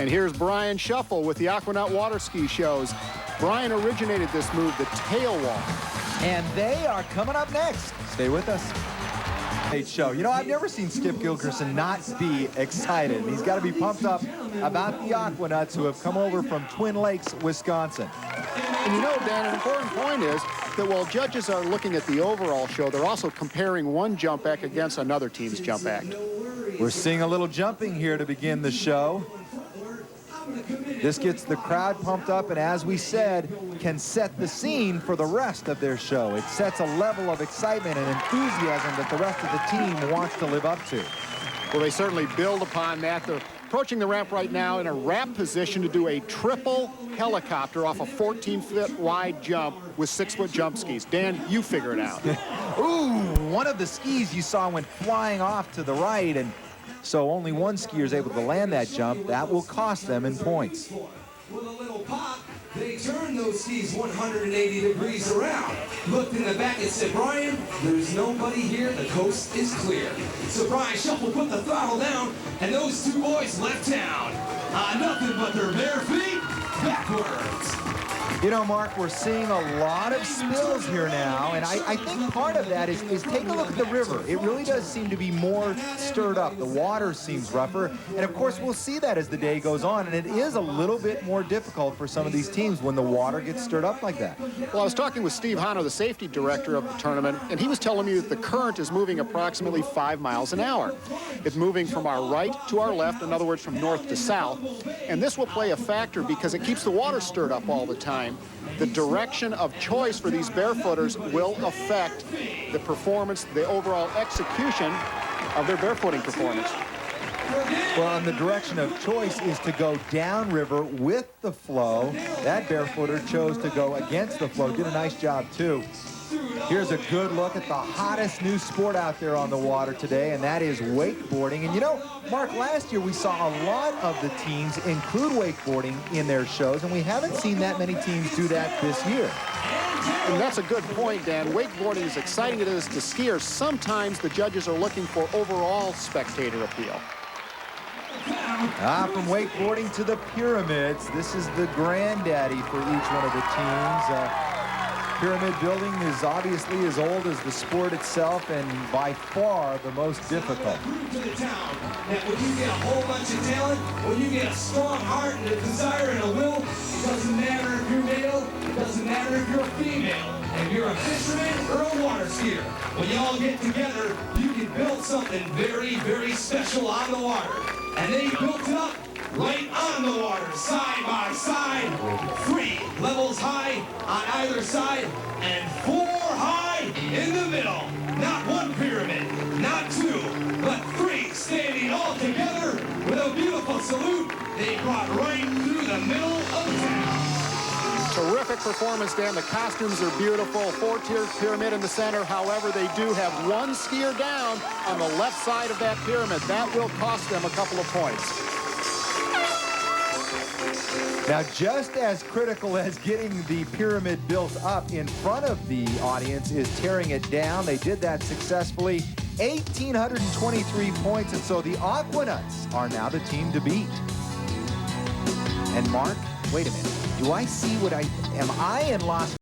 And here's Brian Shuffle with the Aquanut water ski shows. Brian originated this move, the tail walk. And they are coming up next. Stay with us. Show. You know, I've never seen Skip Gilkerson not be excited. He's got to be pumped up about the Aquanuts, who have come over from Twin Lakes, Wisconsin. And you know, Dan, an important point is that while judges are looking at the overall show, they're also comparing one jump act against another team's jump act. We're seeing a little jumping here to begin the show. This gets the crowd pumped up, and as we said, can set the scene for the rest of their show. It sets a level of excitement and enthusiasm that the rest of the team wants to live up to. Well, they certainly build upon that. They're approaching the ramp right now in a ramp position to do a triple helicopter off a 14-foot wide jump with 6-foot jump skis. Dan, you figure it out. Ooh, one of the skis you saw went flying off to the right, and so only one skier is able to land that jump. That will cost them in points. With a little pop, they turned those skis 180 degrees around. Looked in the back and said, Brian, there's nobody here. The coast is clear. So Brian Shuffle put the throttle down, and those two boys left town. Nothing but their bare feet backwards. You know, Mark, we're seeing a lot of spills here now, and I think part of that is take a look at the river. It really does seem to be more stirred up. The water seems rougher, and of course we'll see that as the day goes on, and it is a little bit more difficult for some of these teams when the water gets stirred up like that. Well, I was talking with Steve Hanno, the safety director of the tournament, and he was telling me that the current is moving approximately 5 miles an hour. It's moving from our right to our left, in other words, from north to south, and this will play a factor because it keeps the water stirred up all the time. The direction of choice for these barefooters will affect the performance, the overall execution of their barefooting performance. Well, and the direction of choice is to go downriver with the flow. That barefooter chose to go against the flow. Did a nice job, too. Here's a good look at the hottest new sport out there on the water today, and that is wakeboarding. And you know, Mark, last year we saw a lot of the teams include wakeboarding in their shows, and we haven't seen that many teams do that this year. And that's a good point, Dan. Wakeboarding, as exciting as it is to skiers, sometimes the judges are looking for overall spectator appeal. From wakeboarding to the pyramids, this is the granddaddy for each one of the teams. Pyramid building is obviously as old as the sport itself, and by far the most difficult. To the town that when you get a whole bunch of talent, when you get a strong heart and a desire and a will, it doesn't matter if you're male, it doesn't matter if you're female, if you're a fisherman or a water skier. When you all get together, you can build something very, very special on the water. And they built it up right on the water, side by side, 3 levels high on either side, and 4 high in the middle. Not 1 pyramid, not 2, but 3 standing all together with a beautiful salute they brought right through the middle of town. Terrific performance, Dan. The costumes are beautiful. 4-tiered pyramid in the center. However, they do have 1 skier down on the left side of that pyramid. That will cost them a couple of points. Now, just as critical as getting the pyramid built up in front of the audience is tearing it down. They did that successfully. 1,823 points, and so the Aquanuts are now the team to beat. And Mark, wait a minute. Do I see what am I in Las